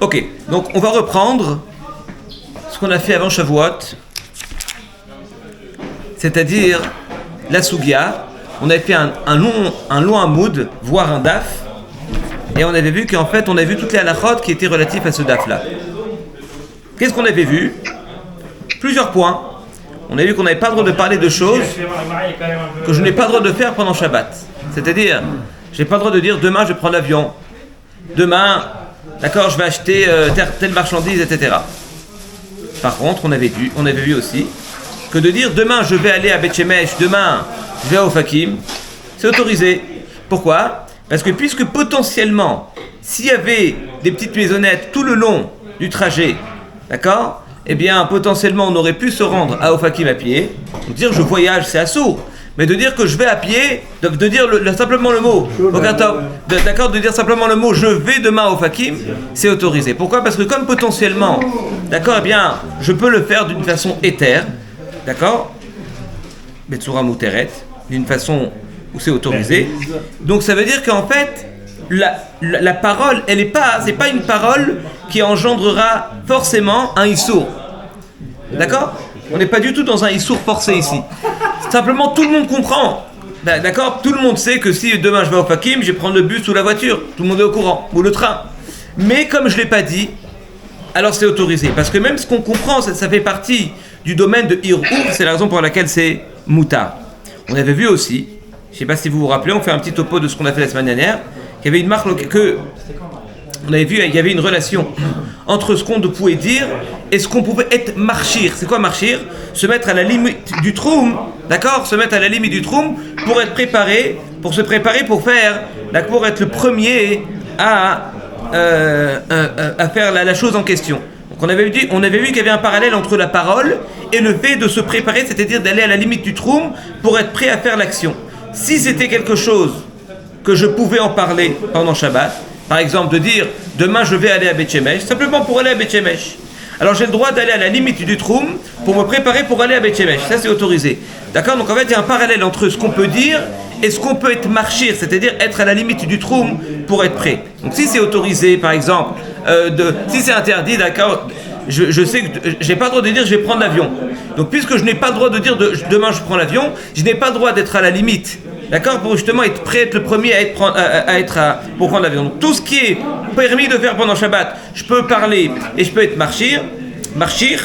Ok, donc on va reprendre ce qu'on a fait avant Shavuot, c'est-à-dire la Sugia. On avait fait un long hamoud, voire un daf, et on avait vu qu'en fait on avait vu toutes les halachot qui étaient relatifs à ce daf-là. Qu'est-ce qu'on avait vu? Plusieurs points. On a vu qu'on n'avait pas le droit de parler de choses que je n'ai pas le droit de faire pendant Shabbat. C'est-à-dire, je n'ai pas le droit de dire demain je prends l'avion, demain, d'accord, je vais acheter telle marchandise, etc. Par contre, on avait vu aussi que de dire demain je vais aller à Beth Shemesh, demain je vais à Ofakim, c'est autorisé. Pourquoi? Parce que puisque potentiellement, s'il y avait des petites maisonnettes tout le long du trajet, d'accord, eh bien potentiellement on aurait pu se rendre à Ofakim à pied. Donc dire je voyage, c'est assourd. Mais de dire que je vais à pied, de dire simplement le mot, d'accord, de dire simplement le mot je vais demain à Ofakim, c'est autorisé. Pourquoi? Parce que comme potentiellement, d'accord, eh bien je peux le faire d'une façon éthère, d'accord, Betsura Mouteret, d'une façon où c'est autorisé. Donc ça veut dire qu'en fait, la parole, c'est pas une parole qui engendrera forcément un issour. D'accord? On n'est pas du tout dans un issour forcé ici. Simplement, tout le monde comprend. D'accord? Tout le monde sait que si demain je vais au Fakim, je vais prendre le bus ou la voiture. Tout le monde est au courant. Ou le train. Mais comme je ne l'ai pas dit, alors c'est autorisé. Parce que même ce qu'on comprend, ça fait partie du domaine de Hirour. C'est la raison pour laquelle c'est Mouta. On avait vu aussi, je ne sais pas si vous vous rappelez, on fait un petit topo de ce qu'on a fait la semaine dernière, qu'il y avait une marque on avait vu, il y avait une relation entre ce qu'on pouvait dire et ce qu'on pouvait être marchir. C'est quoi marchir? Se mettre à la limite du troum, d'accord? Se mettre à la limite du troum pour être préparé, pour se préparer pour faire, pour être le premier à faire la chose en question. Donc on avait vu qu'il y avait un parallèle entre la parole et le fait de se préparer, c'est-à-dire d'aller à la limite du troum pour être prêt à faire l'action. Si c'était quelque chose que je pouvais en parler pendant Shabbat, par exemple, de dire « Demain, je vais aller à Beth Shemesh », simplement pour aller à Beth Shemesh. Alors, j'ai le droit d'aller à la limite du troum pour me préparer pour aller à Beth Shemesh. Ça, c'est autorisé. D'accord? Donc, en fait, il y a un parallèle entre ce qu'on peut dire et ce qu'on peut être marchir, c'est-à-dire être à la limite du troum pour être prêt. Donc, si c'est autorisé, par exemple, si c'est interdit, d'accord, je sais que je n'ai pas le droit de dire « Je vais prendre l'avion ». Donc, puisque je n'ai pas le droit de dire « Demain, je prends l'avion », je n'ai pas le droit d'être à la limite. D'accord, pour justement être prêt, être le premier pour prendre l'avion. Donc tout ce qui est permis de faire pendant Shabbat, je peux parler et je peux être marchir,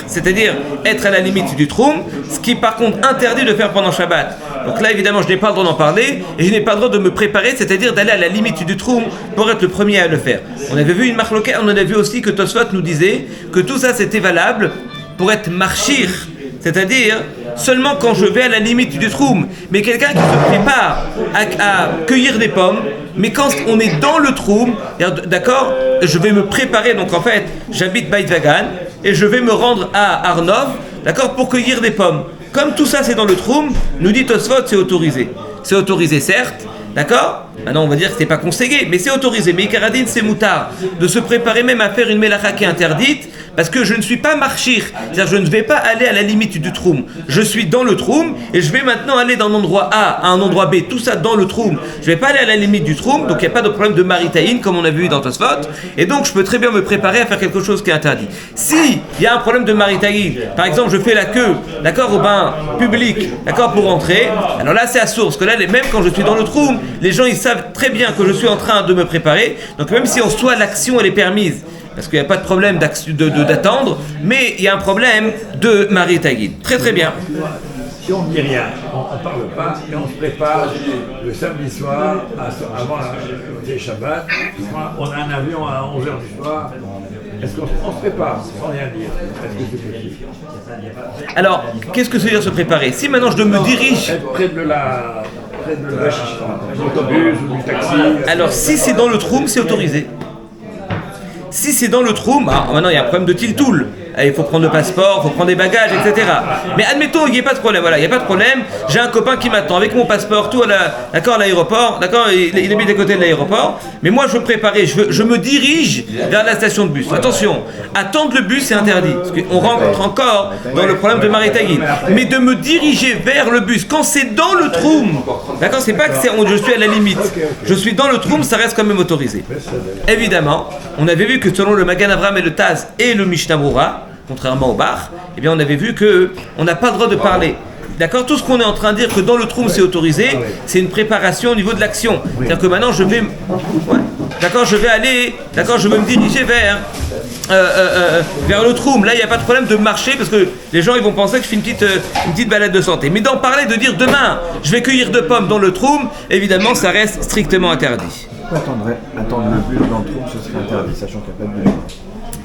c'est-à-dire être à la limite du troum, ce qui est par contre interdit de faire pendant Shabbat. Donc là évidemment je n'ai pas le droit d'en parler et je n'ai pas le droit de me préparer, c'est-à-dire d'aller à la limite du troum pour être le premier à le faire. On avait vu une marloquette, on avait vu aussi que Tosfot nous disait que tout ça c'était valable pour être marchir, c'est-à-dire seulement quand je vais à la limite du troum, mais quelqu'un qui se prépare à cueillir des pommes, mais quand on est dans le troum, d'accord, je vais me préparer, donc en fait, j'habite Beit Vagan, et je vais me rendre à Arnov, d'accord, pour cueillir des pommes. Comme tout ça c'est dans le troum, nous dit Tosfot, c'est autorisé. C'est autorisé certes, d'accord? Maintenant on va dire que c'est pas conseillé, mais c'est autorisé. Mais Ikaradine c'est moutard, de se préparer même à faire une mélacha qui est interdite, parce que je ne suis pas marchir, c'est-à-dire je ne vais pas aller à la limite du troum. Je suis dans le troum et je vais maintenant aller d'un endroit A à un endroit B, tout ça dans le troum. Je ne vais pas aller à la limite du troum, donc il n'y a pas de problème de maritaïn comme on a vu dans Tosfot, et donc je peux très bien me préparer à faire quelque chose qui est interdit. Si il y a un problème de maritaïn, par exemple je fais la queue, d'accord, au bain public, d'accord, pour entrer, alors là c'est à source, parce que là même quand je suis dans le troum, les gens ils savent très bien que je suis en train de me préparer, donc même si en soi l'action elle est permise, parce qu'il n'y a pas de problème d'attendre, mais il y a un problème de Marie-Taguine. Très très bien. Si on ne dit rien, on ne parle pas et on se prépare le samedi soir, avant le Shabbat, on a un avion à 11h du soir, est-ce qu'on se prépare sans rien dire? Est-ce que c'est possible? Alors, qu'est-ce que ça veut dire se préparer? Si maintenant je me dirige... Être près de l'autobus ou du taxi... Alors, si c'est dans le troum, c'est autorisé. Si c'est dans le troum, maintenant il y a un problème de tiltoul. il faut prendre le passeport, il faut prendre des bagages, etc. Mais admettons, il n'y a pas de problème, voilà, il n'y a pas de problème, j'ai un copain qui m'attend avec mon passeport, tout d'accord, à l'aéroport, d'accord, il habite à côté de l'aéroport, mais moi je veux me préparer, je me dirige vers la station de bus. Attention, attendre le bus c'est interdit, parce qu'on rentre encore dans le problème de Maritagin. Mais de me diriger vers le bus, quand c'est dans le troum, d'accord, c'est pas que je suis à la limite, je suis dans le troum, ça reste quand même autorisé. Évidemment, on avait vu que selon le Magan Avraham et le Taz et le Mishnah Brura, contrairement au bar, eh bien on avait vu que on n'a pas le droit de parler. D'accord, tout ce qu'on est en train de dire que dans le troum c'est autorisé, c'est une préparation au niveau de l'action. C'est-à-dire que maintenant je vais, d'accord, je vais aller, d'accord, je veux me diriger vers le troum. Là il n'y a pas de problème de marcher parce que les gens ils vont penser que je fais une petite balade de santé. Mais d'en parler, de dire demain je vais cueillir 2 pommes dans le troum, évidemment ça reste strictement interdit. Pourquoi attendre le bus dans le trou, ce serait interdit, sachant qu'il n'y a pas de bus?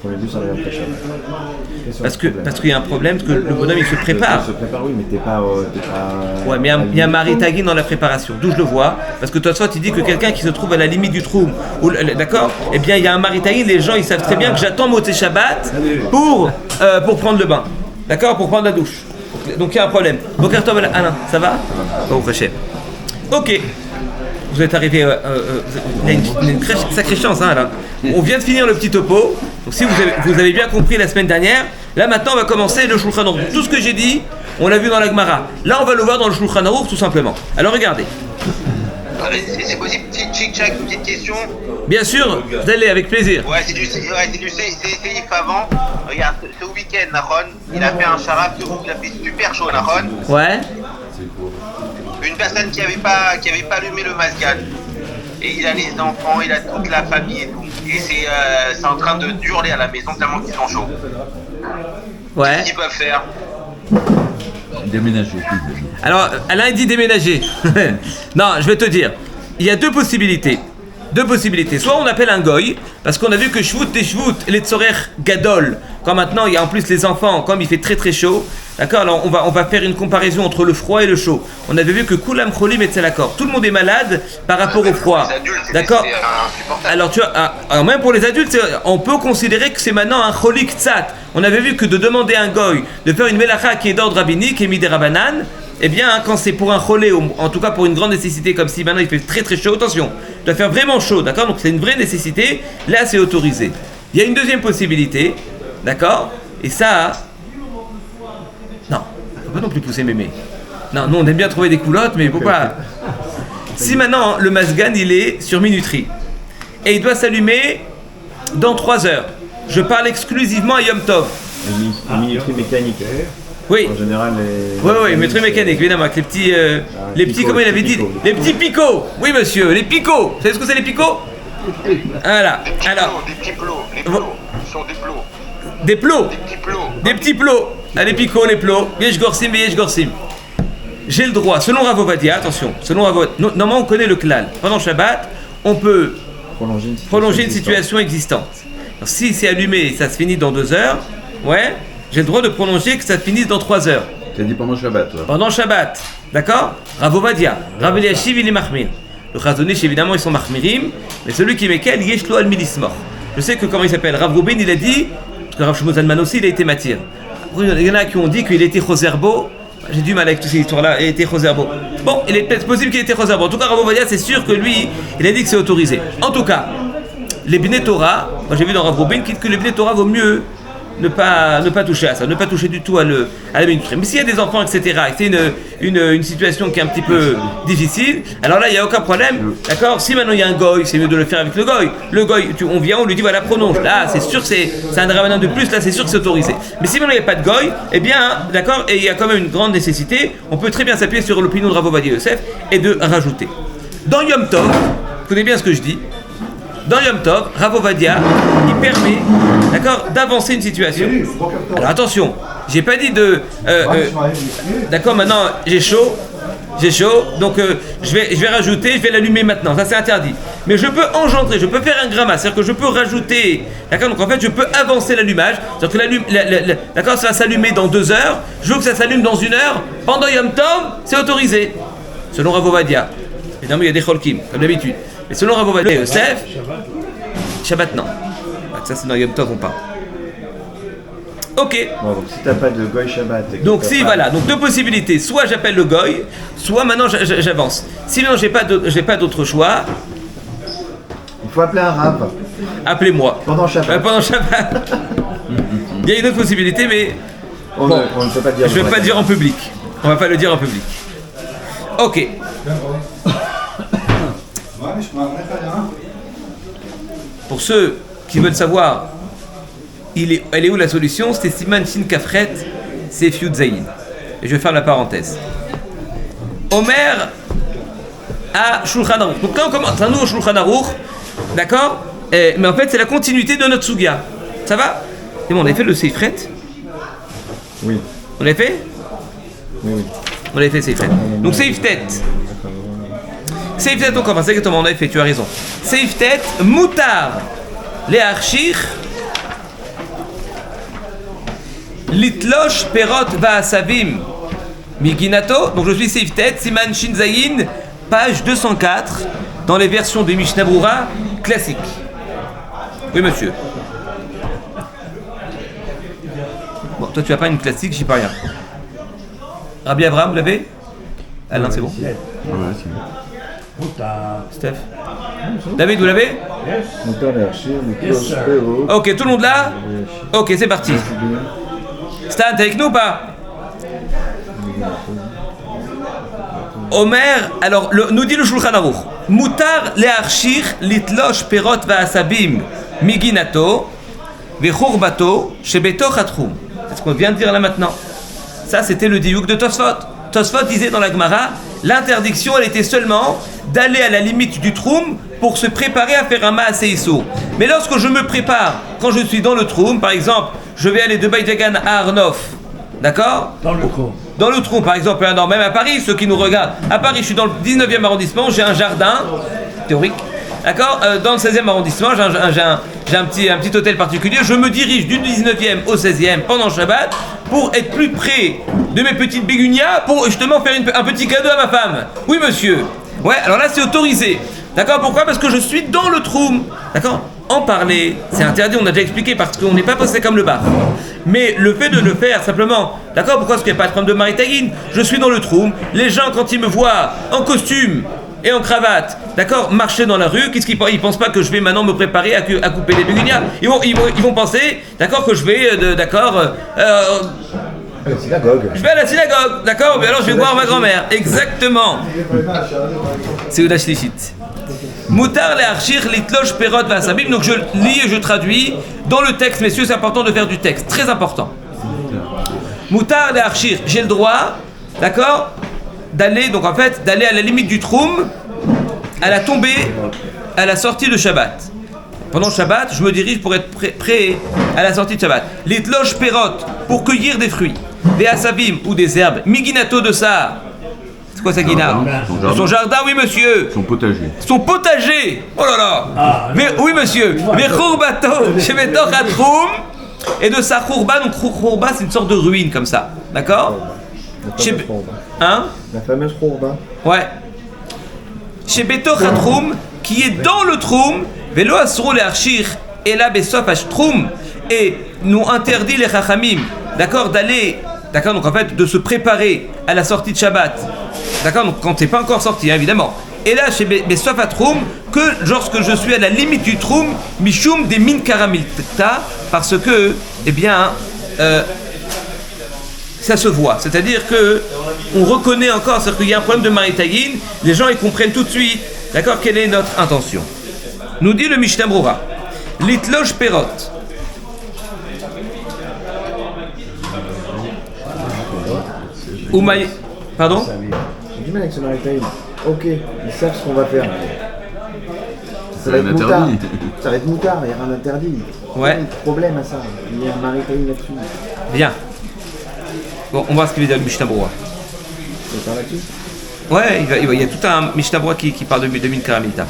Quand le bus arrive après Shabbat. Parce qu'il y a un problème, parce que le bonhomme il se prépare. Il se prépare, oui, mais t'es pas. Ouais, mais il y a Maritagin dans la préparation, d'où je le vois. Parce que Tosfot il dit que quelqu'un qui se trouve à la limite du trou, d'accord, eh bien il y a un Maritagin, les gens ils savent très bien que j'attends Motzei Shabbat pour prendre le bain, d'accord, pour prendre la douche. Donc il y a un problème. Boker Tov Alain, ça va? Bon, Hachem. Ok. Vous êtes arrivé, il y a une sacrée chance, hein, là. On vient de finir le petit topo. Donc si vous avez bien compris la semaine dernière, là maintenant on va commencer le Shulchan Aruch. Tout ce que j'ai dit, on l'a vu dans la Gemara. Là on va le voir dans le Shulchan Aruch tout simplement. Alors regardez. C'est possible, chic-chac, une petite question? Bien sûr, vous allez avec plaisir. Ouais, c'est du Seif avant. Regarde, ce week-end, Nahon, il a fait un charab, il a fait super chaud, Nahon. Ouais. Une personne qui avait pas allumé le masgan. Et il a les enfants, il a toute la famille et tout. Et c'est en train de hurler à la maison tellement qu'ils sont chauds. Ouais. Qu'est-ce qu'ils peuvent faire? Déménager. Alors, Alain il dit déménager. Non, je vais te dire. Il y a deux possibilités. Soit on appelle un goy, parce qu'on a vu que Shvut et Shvut, les Tzorer Gadol, quand maintenant il y a en plus les enfants, comme il fait très très chaud, d'accord, alors on va faire une comparaison entre le froid et le chaud. On avait vu que Kulam Cholim et Tzelakor, tout le monde est malade par rapport au froid, d'accord. Alors tu vois, alors même pour les adultes, on peut considérer que c'est maintenant un Cholik Tzat. On avait vu que de demander à un goy de faire une melacha qui est d'ordre rabbinique, et midé rabanan, eh bien, quand c'est pour un cholé, en tout cas pour une grande nécessité, comme si maintenant il fait très très chaud, attention, il doit faire vraiment chaud, d'accord? Donc c'est une vraie nécessité, là c'est autorisé. Il y a une deuxième possibilité, d'accord? Et ça, non, faut pas non plus pousser mémé. Non, nous on aime bien trouver des coulottes, mais il faut pas. Si maintenant le masgan il est sur minuterie, et il doit s'allumer dans 3 heures, je parle exclusivement à Yom Tov. Une minuterie mécanique. Oui. En général, oui, métrie mécanique, évidemment, avec les petits, comment il avait dit, les petits picots. Oui, monsieur, les picots. Vous savez ce que c'est les picots? Voilà. Alors. Des petits plots, les plots. Ce sont des plots. Des plots. Des petits plots. Des petits plots. Ah, les picots, les plots. Yesh gorsim, yesh gorsim. J'ai le droit, selon Rav Ovadia, attention, normalement on connaît le klal. Pendant Shabbat, on peut prolonger une situation existante. Alors, si c'est allumé, ça se finit dans 2 heures, ouais. J'ai le droit de prolonger que ça finisse dans 3 heures. Tu as dit pendant Shabbat, toi. Pendant Shabbat, d'accord? Rav Ovadia, Rav Eliashiv, il est mahmir. Le Chazonish, évidemment, ils sont mahmirim, mais celui qui mekel, yeshlo al milismor. Je sais que comment il s'appelle, Rav Rubin, il a dit, parce que Rav Shlomo Zalman aussi, il a été matir. Il y en a qui ont dit qu'il était Choserbo. J'ai du mal avec toutes ces histoires-là, il était Choserbo. Bon, il est peut-être possible qu'il était Choserbo. En tout cas, Rav Ovadia, c'est sûr que lui, il a dit que c'est autorisé. En tout cas, les Bnei Torah, moi j'ai vu dans Rav Rubin que les Bnei Torah vaut mieux ne pas toucher à ça, ne pas toucher du tout à la minuterie. Mais s'il y a des enfants, etc., et que c'est une situation qui est un petit peu difficile, alors là, il n'y a aucun problème, d'accord? Si maintenant il y a un goy, c'est mieux de le faire avec le goy. Le goy, on vient, on lui dit, voilà, prolonge. Là, c'est sûr que c'est un dramanin de plus, là, c'est sûr que c'est autorisé. Mais si maintenant il n'y a pas de goy, eh bien, d'accord, et il y a quand même une grande nécessité, on peut très bien s'appuyer sur l'opinion de Rav Ovadia Yosef et de rajouter. Dans Yom Tov, vous connaissez bien ce que je dis, dans Yom Tov, Rav Ovadia, il permet, d'accord, d'avancer une situation. Alors attention, j'ai pas dit de, d'accord, maintenant j'ai chaud, donc je vais rajouter, je vais l'allumer maintenant, ça c'est interdit. Mais je peux engendrer, je peux faire un gramma, c'est-à-dire que je peux rajouter, d'accord, donc en fait je peux avancer l'allumage, c'est-à-dire que d'accord, ça va s'allumer dans 2 heures, je veux que ça s'allume dans 1 heure, pendant Yom Tov, c'est autorisé, selon Rav Ovadia. Évidemment il y a des cholkim, comme d'habitude. Mais selon Rav Ovadia Yosef, Shabbat non. Ça c'est dans Yom Tov on parle. Ok. Bon, donc si t'as pas de Goy Shabbat. et que Donc t'as si pas- voilà, donc deux possibilités. Soit j'appelle le goy, soit maintenant j'avance. Sinon j'ai pas d'autre choix. Il faut appeler un rave Appelez-moi. pendant Shabbat. Pendant Shabbat. Il y a une autre possibilité, mais On, bon, on ne peut pas dire. je vais pas dire en public. On va pas le dire en public. Ok. Pour ceux qui veulent savoir, elle est où la solution, c'était Siman Shin Kafret, c'est Fiud Zayin. Et je vais faire la parenthèse. Omer à Shulchan Aruch. Donc quand on commence un nouveau Shulchan Aruch, d'accord, mais en fait c'est la continuité de notre Sugia. Ça va? C'est bon, on avait fait le Seifret? Oui. On l'a fait? Oui. On avait fait Seifret. Donc Seiftet. Seiftet, on commence exactement, on avait fait, tu as raison. Seiftet, Moutar, les Archir, Litlosh, Perot, Vaasavim, Miginato. Donc je suis Seiftet, Siman Shinzayin, page 204, dans les versions de Mishnah Brura classiques. Oui, monsieur. Bon, toi tu as pas une classique, j'y peux rien. Rabbi Abraham, vous l'avez? Alain, c'est bon. Steph. David, vous l'avez? Moutar et Archir, Yes, sir. Ok, tout le monde là? Ok, c'est parti. Stan, t'es avec nous ou pas? Omer, alors nous dit le Shulchan Aruch, Moutar le'archir litlosh perot va'asabim miginato vechurbato shebetoch atrum. C'est ce qu'on vient de dire là maintenant. Ça, c'était le diouk de Tosfot. Tosfot disait dans la Gemara, l'interdiction, elle était seulement d'aller à la limite du troum pour se préparer à faire un maaseh issour. Mais lorsque je me prépare, quand je suis dans le troum, par exemple, je vais aller de Baïdagan à Arnof, d'accord? Dans le trou. Dans le trou, par exemple, même à Paris, ceux qui nous regardent, à Paris, je suis dans le 19e arrondissement, j'ai un jardin théorique, d'accord, dans le 16e arrondissement, j'ai un petit hôtel particulier, je me dirige du 19e au 16e pendant Shabbat pour être plus près de mes petites bégunias, pour justement faire un petit cadeau à ma femme. Oui, monsieur. Ouais, alors là, c'est autorisé. D'accord, pourquoi? Parce que je suis dans le trou. D'accord? En parler, c'est interdit, on a déjà expliqué, parce qu'on n'est pas posé comme le bar. Mais le fait de le faire, simplement, d'accord, pourquoi? Parce qu'il n'y a pas de problème de maritagine. Je suis dans le trou, les gens, quand ils me voient en costume et en cravate, d'accord, marcher dans la rue, qu'est-ce qu'ils pensent? Ils pensent pas que je vais maintenant me préparer à couper les bégunias. Ils vont penser, d'accord, que je vais, À la synagogue. je vais à la synagogue, d'accord, mais alors je vais voir ma grand-mère. Exactement. C'est Ouda Shlichit. Moutar le'archir litlosh perot va'asabim. Donc je lis et je traduis dans le texte, messieurs, c'est important de faire du texte, très important. Moutar le'archir, j'ai le droit, d'accord, d'aller à la limite du troum, à la tombée, à la sortie de Shabbat. Pendant Shabbat, je me dirige pour être prêt à la sortie de Shabbat. Litlosh perot, pour cueillir des fruits, des asavim ou des herbes, miginato de ça. C'est quoi ça, Guinard? Son jardin, oui, monsieur. Son potager. Son potager. Oh là là. Ah, Mais oui, monsieur. Mais chourbato, shebetoch atrum. Et de sa chourba, donc chourba, c'est une sorte de ruine comme ça. D'accord? La fameuse Khourba. Hein? La fameuse Khourba. Ouais. Shebetoch atrum, qui est dans le troum, velo asro le archir, et là besof ashtrum, et nous interdit les chachamim, d'accord, d'aller, d'accord, donc en fait, de se préparer à la sortie de Shabbat, d'accord, donc quand t'es pas encore sorti, hein, évidemment. Et là, chez besof atrum, que lorsque je suis à la limite du troum, mishum des min karamilta, parce que, eh bien, ça se voit, c'est-à-dire que on reconnaît encore, c'est-à-dire qu'il y a un problème de maritagine, les gens ils comprennent tout de suite, d'accord, quelle est notre intention. Nous dit le Mishnah Brura, litlosh perot. Oumaï, pardon? J'ai du mal avec ce maritime. Ok, ils savent ce qu'on va faire. Ça va Rien être moutard. interdit. Ça va être moutard, il n'y a rien d'interdit. Ouais. Il y a un problème à ça. Il y a un maritime là-dessus. Bien. Bon, on va voir ce qu'il veut dire le Mishnah Brura. Tu veux faire là-dessus? Ouais, il y a tout un Mishnah Brura qui parle de min karamilta.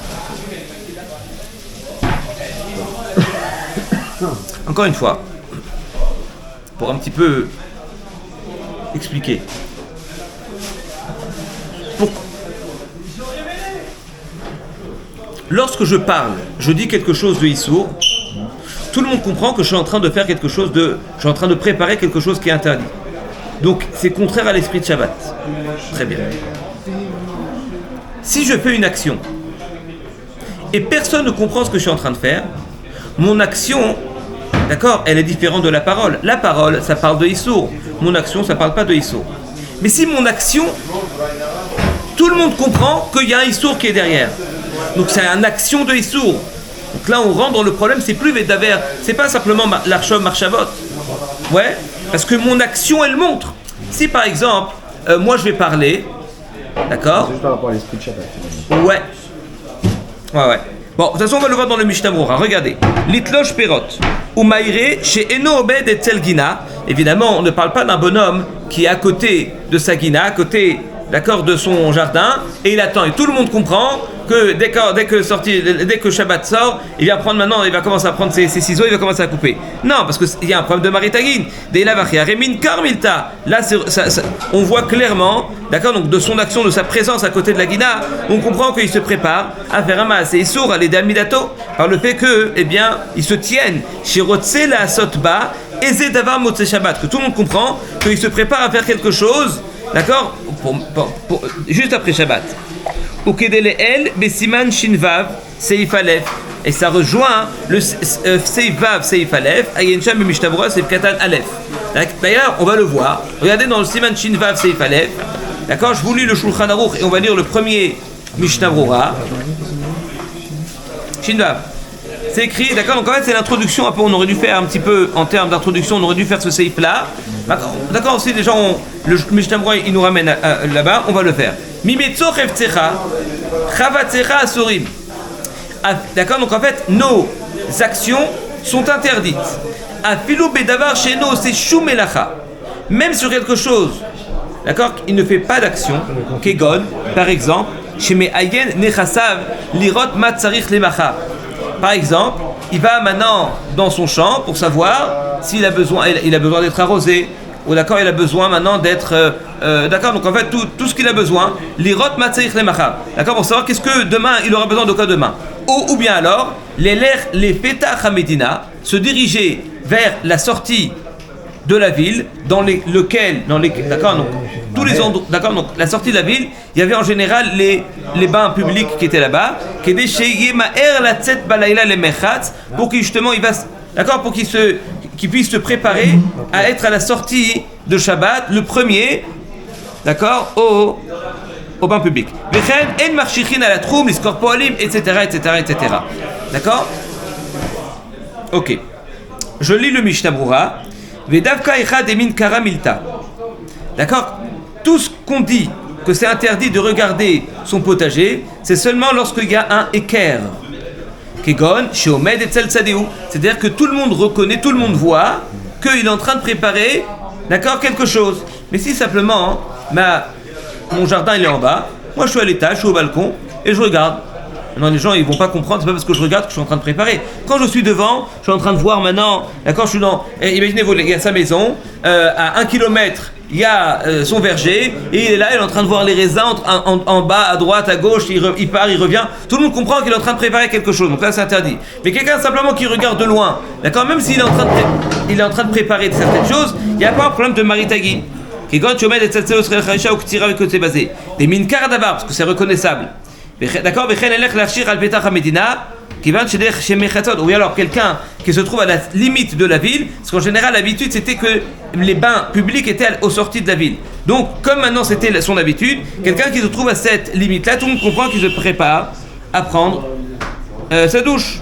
Encore une fois, pour un petit peu expliquer. Lorsque je parle, je dis quelque chose de Issour, tout le monde comprend que je suis en train de faire quelque chose je suis en train de préparer quelque chose qui est interdit. Donc c'est contraire à l'esprit de Shabbat. Très bien. Si je fais une action et personne ne comprend ce que je suis en train de faire, mon action, d'accord, elle est différente de la parole. La parole, ça parle de Issour. Mon action, ça parle pas de Issour. Mais si mon action, tout le monde comprend qu'il y a un Issour qui est derrière. Donc c'est une action de Issour. Donc là, on rentre dans le problème, c'est plus Vedaver, c'est pas simplement l'Arshov Marchavot. Ouais, parce que mon action, elle montre. Si par exemple, moi je vais parler, d'accord. C'est juste par rapport à l'esprit de Shabbat. Ouais. Bon, de toute façon, on va le voir dans le Mishnah Brura. Regardez. Litlosh Perot. Umaire chez Eno Obed et Tselgina. Évidemment, on ne parle pas d'un bonhomme qui est à côté de sa guina, à côté, d'accord, de son jardin, et il attend. Et tout le monde comprend que dès que Shabbat sort, il va prendre maintenant, il va commencer à prendre ses ciseaux, il va commencer à couper. Non, parce qu'il y a un problème de maritagin. Là, on voit clairement, d'accord, donc de son action, de sa présence à côté de la guina, on comprend qu'il se prépare à faire un maas. Et il sourd à l'aider Midato par le fait que, eh bien, ils se tiennent chez Rotse la Sotba, Eze Davar Motse Shabbat, que tout le monde comprend qu'il se prépare à faire quelque chose, d'accord, juste après Shabbat. Ukedeleel Besiman Shinvav Seif Aleph. Et ça rejoint le Seif Vav Seif Aleph, Ayensham Mishnah Brura Seif Katan Aleph. D'ailleurs, on va le voir. Regardez dans le Siman Shinvav Seif Aleph. D'accord, je vous lis le Shulchan Aruch et on va lire le premier Mishnah Brura. Shinvav. C'est écrit, d'accord, donc en fait c'est l'introduction, après on aurait dû faire un petit peu, en termes d'introduction, on aurait dû faire ce Seif là. D'accord, si les gens, le Mishnah Brura il nous ramène là-bas, on va le faire. Mimetzo Chevtsecha, Chavatsecha Asurim. D'accord, donc en fait, nos actions sont interdites. Afilou Bedavar Sheno, c'est Shumelacha. Même sur quelque chose, d'accord, il ne fait pas d'action. Kegon, par exemple, Sheme Ayen Nechasav, Lirot Matzarich Lemacha. Par exemple, il va maintenant dans son champ pour savoir s'il a besoin, d'être arrosé. Ou d'accord, il a besoin maintenant d'être... d'accord, donc en fait, tout ce qu'il a besoin, l'irot matzerich lemacha. D'accord, pour savoir qu'est-ce que demain, il aura besoin de quoi demain. Ou bien alors, les petach hamedina, se diriger vers la sortie de la ville, d'accord, donc, tous les endroits, d'accord, donc la sortie de la ville, il y avait en général les bains publics qui étaient là-bas, pour qu'il justement, d'accord, pour qu'il puisse se préparer à être à la sortie de Shabbat, le premier, d'accord, au bain public. Etc., etc. D'accord. Ok. Je lis le Mishnah Brura. D'accord. Tout ce qu'on dit que c'est interdit de regarder son potager, c'est seulement lorsqu'il y a un équerre. Kegon, Sheomed et Tzel Tzadéou. C'est-à-dire que tout le monde reconnaît, tout le monde voit qu'il est en train de préparer, d'accord, quelque chose. Mais si simplement, mon jardin il est en bas, moi je suis à l'étage, je suis au balcon, et je regarde. Non, les gens ils vont pas comprendre, c'est pas parce que je regarde que je suis en train de préparer. Quand je suis devant, je suis en train de voir maintenant, d'accord, je suis dans... Imaginez-vous, il y a sa maison, à 1 kilomètre, il y a son verger, et il est là, il est en train de voir les raisins en bas, à droite, à gauche, il part, il revient. Tout le monde comprend qu'il est en train de préparer quelque chose, donc là c'est interdit. Mais quelqu'un simplement qui regarde de loin, d'accord, même s'il est en train de préparer certaines choses, il n'y a pas un problème de maritagi. Des minkar d'avar, parce que c'est reconnaissable. D'accord, ou alors quelqu'un qui se trouve à la limite de la ville, parce qu'en général l'habitude c'était que les bains publics étaient aux sorties de la ville. Donc comme maintenant c'était son habitude, quelqu'un qui se trouve à cette limite là, tout le monde comprend qu'il se prépare à prendre sa douche.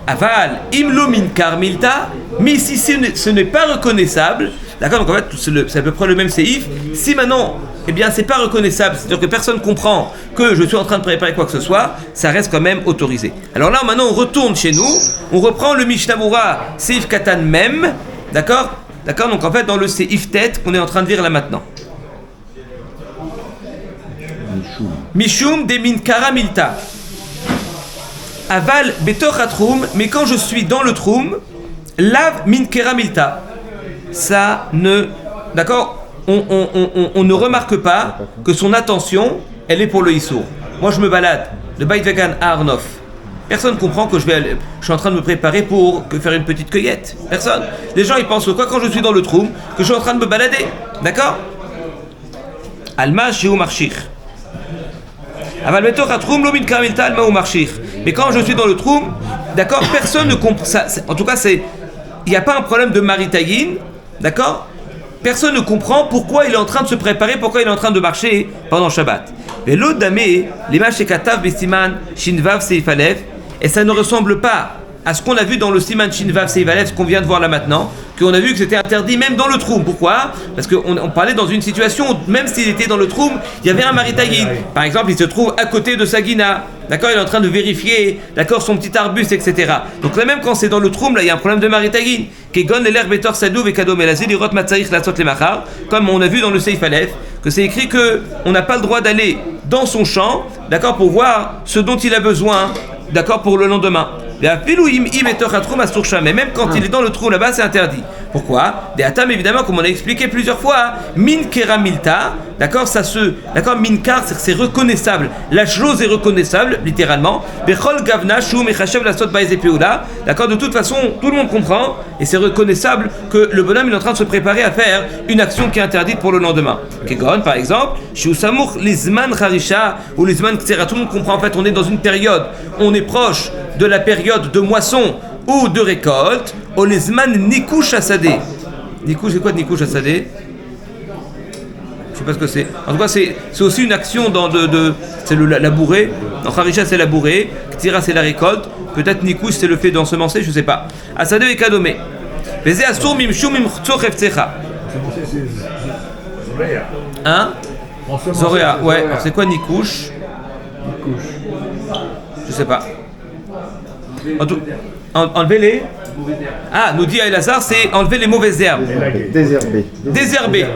Aval imlo minkar milta, mais si ce n'est pas reconnaissable, d'accord, donc en fait c'est à peu près le même séif. Si maintenant, eh bien c'est pas reconnaissable, c'est-à-dire que personne comprend que je suis en train de préparer quoi que ce soit, ça reste quand même autorisé. Alors là maintenant on retourne chez nous, on reprend le Mishnah Brura Seif Katan Mem, d'accord, donc en fait dans le Seif Tet qu'on est en train de lire là maintenant. Mishum de minkara milta. Aval betoch atrum, mais quand je suis dans le troum, lav minkera milta. Ça ne, d'accord, on ne remarque pas que son attention, elle est pour le Issour. Moi je me balade de Beit Vegan à Arnof, Personne comprend que je suis en train de me préparer pour faire une petite cueillette. Personne. Les gens ils pensent quoi quand je suis dans le troum, que je suis en train de me balader. D'accord? Alma Sheu Marchir. Mais quand je suis dans le troum, d'accord, personne ne comprend ça. En tout cas, il n'y a pas un problème de maritaïn, d'accord? Personne ne comprend pourquoi il est en train de se préparer, pourquoi il est en train de marcher pendant Shabbat. Mais l'autre damé, l'image chez Katav Bestiman Shinvav Seifalev, et ça ne ressemble pas à ce qu'on a vu dans le Siman Shinvav Seifalev, ce qu'on vient de voir là maintenant, qu'on a vu que c'était interdit même dans le troum. Pourquoi? Parce qu'on parlait dans une situation où même s'il était dans le troum, il y avait un maritaïn. Par exemple, il se trouve à côté de sa guina. D'accord, il est en train de vérifier, d'accord, son petit arbuste, etc. Donc là même quand c'est dans le troum, là il y a un problème de maritaïn. Kegon l'er betor sadou vekadom elazid irot matzaich latzot lemachar, comme on a vu dans le Seif Aleph, que c'est écrit que on n'a pas le droit d'aller dans son champ, d'accord, pour voir ce dont il a besoin, d'accord, pour le lendemain. Mais même quand il est dans le trou là-bas, c'est interdit. Pourquoi? Des atam, évidemment, comme on a expliqué plusieurs fois, min kera milta, d'accord, d'accord, minkar, c'est reconnaissable. La chose est reconnaissable, littéralement. Bechol gavna shum echachev la sot baezepeula, d'accord, de toute façon, tout le monde comprend, et c'est reconnaissable que le bonhomme est en train de se préparer à faire une action qui est interdite pour le lendemain. Kegon, par exemple, shiusamour lizman charisha ou lizman ksera, tout le monde comprend, en fait, on est dans une période, on est proche de la période de moisson ou de récolte, olezman nikush asadé. Nikush, c'est quoi nikush asadé? Je sais pas ce que c'est. En tout cas, c'est aussi une action c'est le labourer. En Harisha, c'est labourer. Ktira, c'est la récolte. Peut-être nikush, c'est le fait d'ensemencer, je sais pas. Asadé et kadomé. Vezé asur mimshum mimchtsoch eftecha. Hein? Zoréa, ouais. Alors, c'est quoi nikush? Je sais pas. Enlever les... Ah, nous dit Elazar, c'est enlever les mauvaises herbes. Désherber.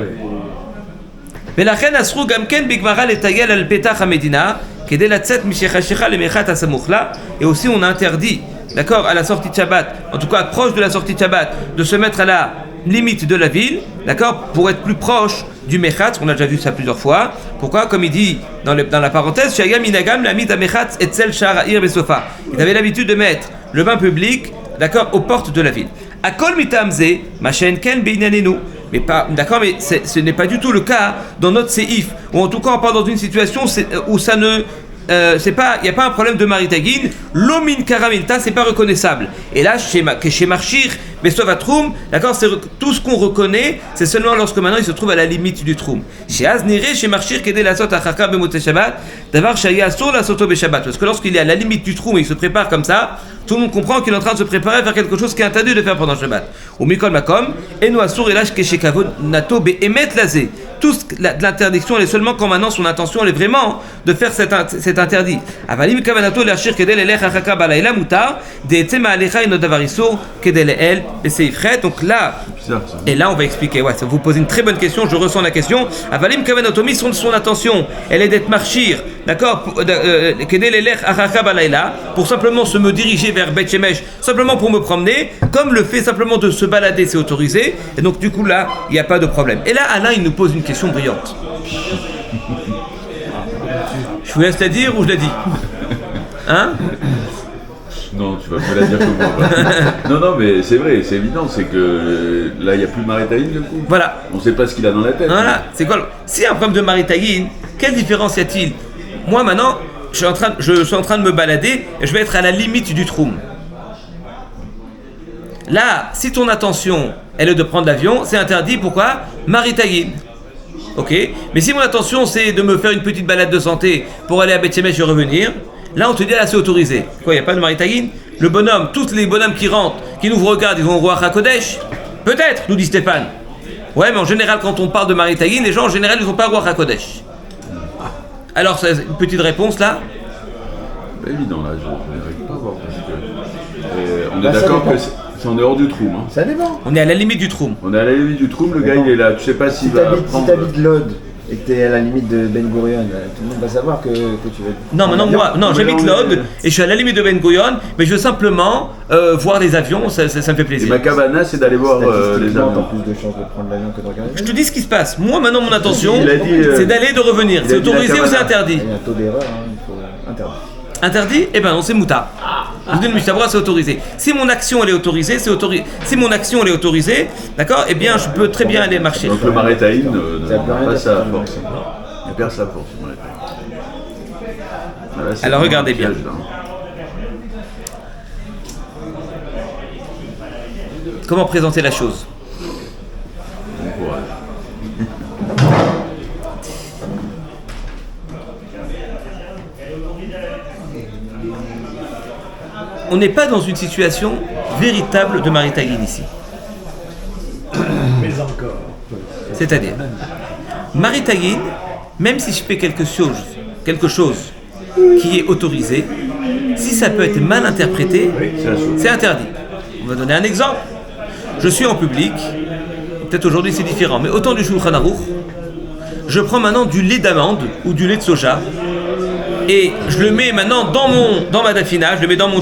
ולכן אסרו גם כן בגמרא לטייל על פתח המדינה כדי לצאת משחשיכה למחת הסמוך לה, et aussi on a interdit, d'accord, à la sortie de Shabbat, en tout cas proche de la sortie de Shabbat, de se mettre à la limite de la ville, d'accord, pour être plus proche du Mechat, on a déjà vu ça plusieurs fois. Pourquoi? Comme il dit dans la parenthèse, Shayam inagam la mit Mechat etzel sha'ir besofa. Il avait l'habitude de mettre le bain public, d'accord, aux portes de la ville. Akol mitamze, machen ken beinanenu. Mais pas, d'accord, mais ce n'est pas du tout le cas dans notre séif, ou en tout cas on parle dans une situation où ça ne... il n'y a pas un problème de maritagin, l'omin karamilta, c'est pas reconnaissable. Et là, chez Marchir, Besovatroum, d'accord, c'est tout ce qu'on reconnaît, c'est seulement lorsque maintenant il se trouve à la limite du troum. Chez Aznire, chez Marchir, Kedé la sot achaka bemote Shabbat, d'avoir shaya sur la soto be Shabbat. Parce que lorsqu'il est à la limite du troum et il se prépare comme ça, tout le monde comprend qu'il est en train de se préparer à faire quelque chose qui est interdit de faire pendant Shabbat. Ou Mikol Makom, Eno Asur Elash Keshekavod Nato Be Emet Lazé. Tout l'interdiction, elle est seulement quand maintenant son intention elle est vraiment de faire cet interdit. Avalim Kavanato Lachir Kedel Elech Achaka Balaila Mutar, De Etzema Alecha Inodavariso Kedel El Beseifret. Donc là, et là on va expliquer, ouais, ça vous pose une très bonne question, je ressens la question. Avalim Kavanatomi, son attention, elle est d'être marchir, d'accord, Kedel Elech Achaka Balaila, pour simplement se me diriger vers Bet Shemesh, simplement pour me promener, comme le fait simplement de se balader, c'est autorisé, et donc du coup là, il n'y a pas de problème. Et là, Alain, il nous pose une question brillante. Je vous laisse la dire ou je la dis? Hein? Non, tu vas me la dire comment? Non, mais c'est vrai, c'est évident, c'est que là, il n'y a plus Maritaïn du coup. Voilà. On ne sait pas ce qu'il a dans la tête. Voilà, c'est quoi? S'il y a un problème de Maritaïn, quelle différence y a-t-il? Moi maintenant, je suis en train de me balader et je vais être à la limite du troum. Là, si ton attention elle est de prendre l'avion, c'est interdit. Pourquoi? Maritaïn. Ok. Mais si mon attention c'est de me faire une petite balade de santé pour aller à Beth Shemesh et revenir, là on te dit là c'est autorisé. Quoi, il n'y a pas de Maritaïn? Le bonhomme, tous les bonhommes qui rentrent, qui nous regardent, ils vont au roi HaKodesh? Peut-être, nous dit Stéphane. Ouais, mais en général, quand on parle de Maritaïn, les gens en général ils ne vont pas au roi HaKodesh. Alors, c'est une petite réponse là? C'est évident là, je n'arrive pas à voir parce que on est d'accord que c'est en dehors du troum. Hein. Ça dépend. On est à la limite du troum. On est à la limite du troum, le gars il est là. Tu sais pas s'il va prendre... Si t'habites Lod et que t'es à la limite de Ben Gurion, tout le monde va savoir que tu vas... Non, maintenant moi, non, j'habite Lod et je suis à la limite de Ben Gurion, mais je veux simplement voir les avions, ça me fait plaisir. Et ma cabana, c'est d'aller voir les avions. T'as plus de chances de prendre l'avion que de regarder. Je te dis ce qui se passe. Moi maintenant mon intention, dit, c'est d'aller et de revenir. C'est autorisé ou c'est interdit? Il y a un taux d'erreur, il faut interdire. Interdit? Eh ben non, c'est mouta. Zidun Mishtabra, c'est autorisé. Si mon action elle est autorisée, Si mon action elle est autorisée, d'accord, eh bien je peux très bien aller marcher. Donc le Maretaïn n'a pas sa force. Il perd sa force, le Maretaïn. Voilà, Alors regardez bien. Comment présenter la chose? Bon courage. On n'est pas dans une situation véritable de Maritagin ici. Mais encore. C'est-à-dire, Maritagin, même si je fais quelque chose qui est autorisé, si ça peut être mal interprété, c'est interdit. On va donner un exemple. Je suis en public, peut-être aujourd'hui c'est différent, mais autant du Shulchan Aruch, je prends maintenant du lait d'amande ou du lait de soja et je le mets maintenant dans ma dafina, je le mets dans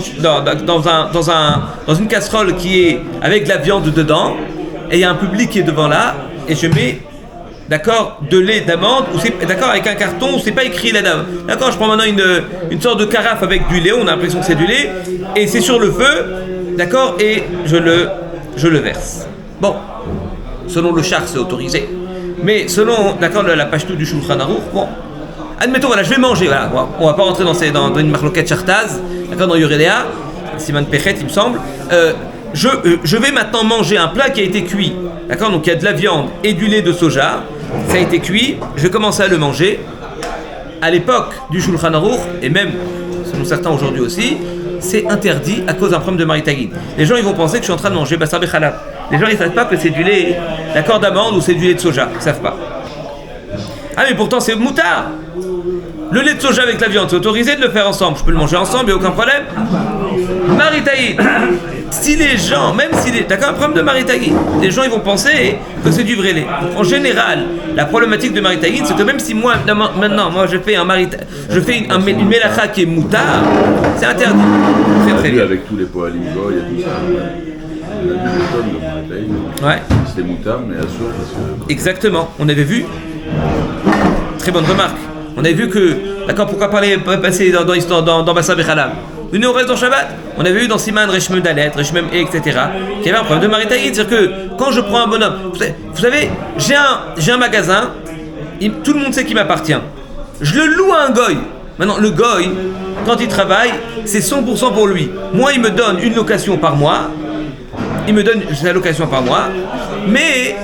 une casserole qui est avec de la viande dedans et il y a un public qui est devant là et je mets d'accord, de lait d'amande, ou c'est, d'accord, avec un carton où c'est pas écrit lait d'amande. D'accord, je prends maintenant une sorte de carafe avec du lait, on a l'impression que c'est du lait, et c'est sur le feu, d'accord, et je le verse. Bon, selon le char, c'est autorisé. Mais selon, d'accord, la page du Shulchan Aruch, bon, admettons, voilà, je vais manger, voilà, on va pas rentrer dans une marloquette chartaz, d'accord, dans Yoredea, Siman Pechet, il me semble. Je vais maintenant manger un plat qui a été cuit, d'accord, donc il y a de la viande et du lait de soja, ça a été cuit, je vais commencer à le manger. À l'époque du Shulchan Aruch, et même selon certains aujourd'hui aussi, c'est interdit à cause d'un problème de Maritagin. Les gens ils vont penser que je suis en train de manger Bassar Bechalab. Les gens ils savent pas que c'est du lait, d'accord, d'amande ou c'est du lait de soja, ils savent pas. Ah mais pourtant c'est moutard. Le lait de soja avec la viande, c'est autorisé de le faire ensemble. Je peux le manger ensemble, il n'y a aucun problème. Maritaïd, si les gens, même si les... D'accord, un problème de Maritaïd, les gens ils vont penser que c'est du vrai lait. En général, la problématique de Maritaïd, c'est que même si moi, maintenant, je fais une mélacha qui est moutard, c'est interdit. Très bien. Avec tous les poalim, il y a tout ça. On a vu des tonnes de Maritaïd. Ouais. C'était moutard, mais à soi, parce que... Exactement, on avait vu. Très bonne remarque. On avait vu que, d'accord, pourquoi passer dans Bassar Bechalab? Nous reste dans Shabbat. On avait vu dans Siman, Reshmem Dalet, Reshmem E, etc. qu'il y avait un problème de Maritaïd. C'est-à-dire que quand je prends un bonhomme, vous savez, j'ai un magasin, tout le monde sait qu'il m'appartient. Je le loue à un goy. Maintenant, le goy, quand il travaille, c'est 100% pour lui. Moi, il me donne une location par mois. Il me donne sa location par mois. Mais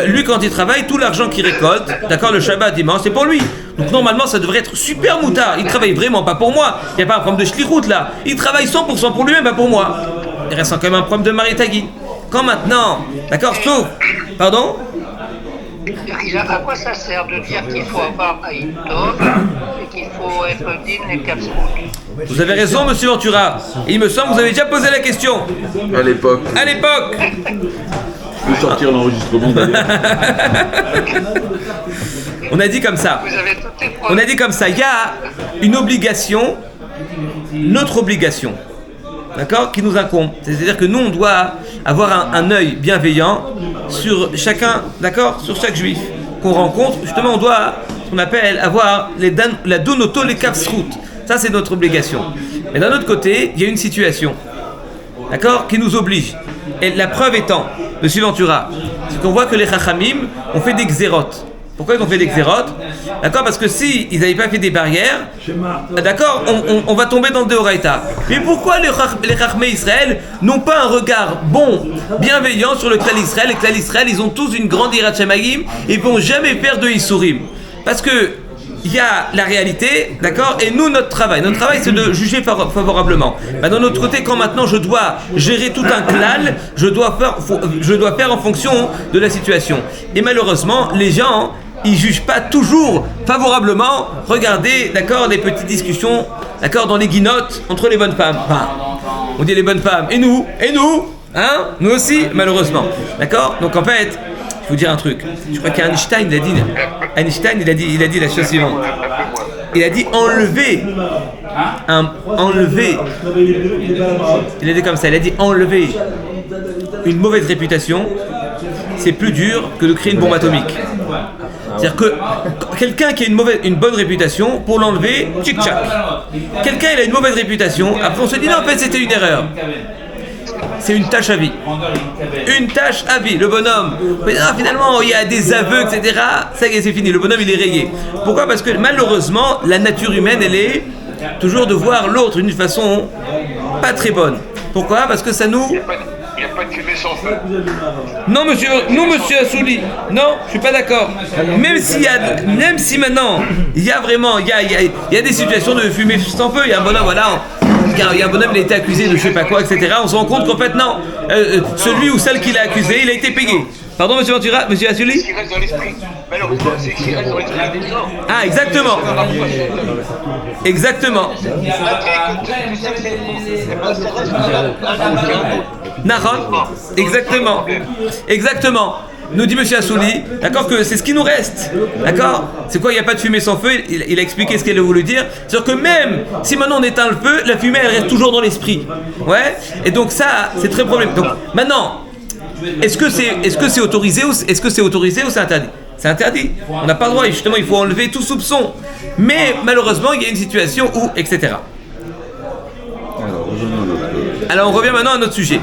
lui, quand il travaille, tout l'argent qu'il récolte, d'accord, le Shabbat, dimanche, c'est pour lui. Donc normalement, ça devrait être super moutard. Il travaille vraiment pas pour moi. Il n'y a pas un problème de shlichut là. Il travaille 100% pour lui-même, pas pour moi. Il reste quand même un problème de Maritagin. Quand maintenant, d'accord, sauf, pardon. À quoi ça sert de dire qu'il faut avoir Aïn Tov et qu'il faut être digne et capsule? Vous avez raison, monsieur Ventura. Il me semble que vous avez déjà posé la question. À l'époque. À l'époque. Je peux sortir l'enregistrement d'ailleurs. On a dit comme ça. On a dit comme ça. Il y a une obligation, notre obligation, d'accord, qui nous incombe. C'est-à-dire que nous, on doit avoir un œil bienveillant sur chacun, d'accord, sur chaque juif qu'on rencontre. Justement, on doit, ce qu'on appelle, avoir la donoto, les kapsrout. Ça, c'est notre obligation. Mais d'un autre côté, il y a une situation, d'accord, qui nous oblige. Et la preuve étant, monsieur Ventura, c'est qu'on voit que les chachamim ont fait des xérotes. Pourquoi ils ont fait des xérotes? D'accord, parce que si ils n'avaient pas fait des barrières, d'accord, on va tomber dans le Deoraita. Mais pourquoi les Chachmei Israël n'ont pas un regard bon, bienveillant sur le Klal Israël? Les Klal Israël, ils ont tous une grande Yirat Shamayim et ils ne vont jamais faire de Issourim. Parce que il y a la réalité, d'accord, et nous, notre travail c'est de juger favorablement. Bah, d'un autre côté, quand maintenant je dois gérer tout un klal, je dois faire en fonction de la situation. Et malheureusement, les gens, ils jugent pas toujours favorablement. Regardez, d'accord, les petites discussions, d'accord, dans les guinottes entre les bonnes femmes. Enfin, on dit les bonnes femmes, et nous, hein, nous aussi, malheureusement, d'accord. Donc en fait, je vais vous dire un truc. Je crois qu'Einstein, il a dit la chose suivante. Il a dit enlever. Il a dit comme ça. Il a dit enlever une mauvaise réputation, c'est plus dur que de créer une bombe atomique. C'est-à-dire que quelqu'un qui a une bonne réputation, pour l'enlever, tchic-tchac. Quelqu'un il a une mauvaise réputation, après on se dit non, en fait c'était une erreur. C'est une tâche à vie. Une tâche à vie. Le bonhomme, mais non, finalement, il y a des aveux, etc. Ça y est, c'est fini. Le bonhomme, il est rayé. Pourquoi? Parce que malheureusement, la nature humaine, elle est toujours de voir l'autre d'une façon pas très bonne. Pourquoi? Parce que ça nous... Il n'y a pas de fumée sans feu. Non, monsieur Assouli. Non, je suis pas d'accord. Même si maintenant, il y a vraiment, il y a des situations de fumée sans feu. Il y a un bonhomme, voilà. Il y a un bonhomme, il a été accusé de je sais pas quoi, etc. On se rend compte qu'en fait, non. Celui ou celle qui l'a accusé, il a été payé. Pardon, monsieur Ventura, monsieur Assouli? Ce qui reste dans l'esprit. Malheureusement, c'est ce qui reste dans l'esprit des gens. Ah, exactement. Exactement. Nahon, exactement. Exactement. Nous dit monsieur Assouli, d'accord, que c'est ce qui nous reste. D'accord? C'est quoi, il n'y a pas de fumée sans feu? Il a expliqué ce qu'elle a voulu dire. C'est-à-dire que même si maintenant on éteint le feu, la fumée elle reste toujours dans l'esprit. Ouais? Et donc ça, c'est très problématique. Donc maintenant, est-ce que c'est autorisé ou c'est interdit? C'est interdit. On n'a pas le droit, et justement il faut enlever tout soupçon. Mais malheureusement, il y a une situation où, etc. Alors on revient maintenant à notre sujet.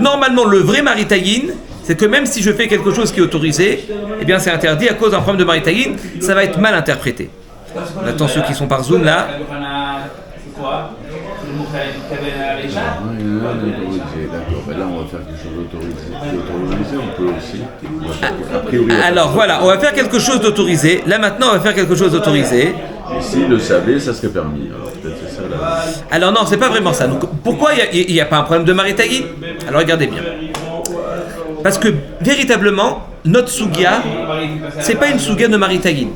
Normalement, le vrai maritaïn, c'est que même si je fais quelque chose qui est autorisé, eh bien c'est interdit à cause d'un problème de maritaïn, ça va être mal interprété. On attend ceux qui sont par Zoom là. D'accord, ben là on va faire quelque chose d'autorisé, on peut aussi. A priori, alors voilà, on va faire quelque chose d'autorisé. Là maintenant, on va faire quelque chose d'autorisé. Et s'il le savait, ça serait permis. Alors peut-être c'est ça là. Alors non, c'est pas vraiment ça. Donc, pourquoi il n'y a pas un problème de maritaïn? Alors regardez bien. Parce que véritablement, notre sugia, c'est pas une sugia de maritaïn.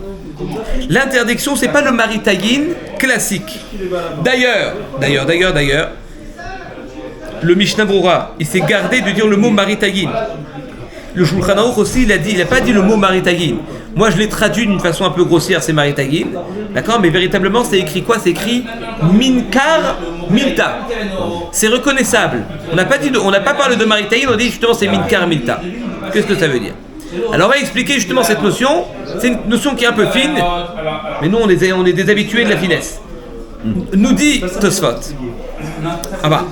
L'interdiction, c'est pas le maritaïn classique. D'ailleurs, le Mishnah Brura, il s'est gardé de dire le mot maritaïn. Le Shulchan Aruch aussi, il n'a pas dit le mot maritaïn. Moi, je l'ai traduit d'une façon un peu grossière, c'est maritaïn. D'accord? Mais véritablement, c'est écrit quoi? C'est écrit minkar milta. C'est reconnaissable. On n'a pas parlé de maritaïn, on a dit justement c'est minkar milta. Qu'est-ce que ça veut dire? Alors, on va expliquer justement cette notion. C'est une notion qui est un peu fine, mais nous, on est des habitués de la finesse. Nous dit Tosfot. Ah bah,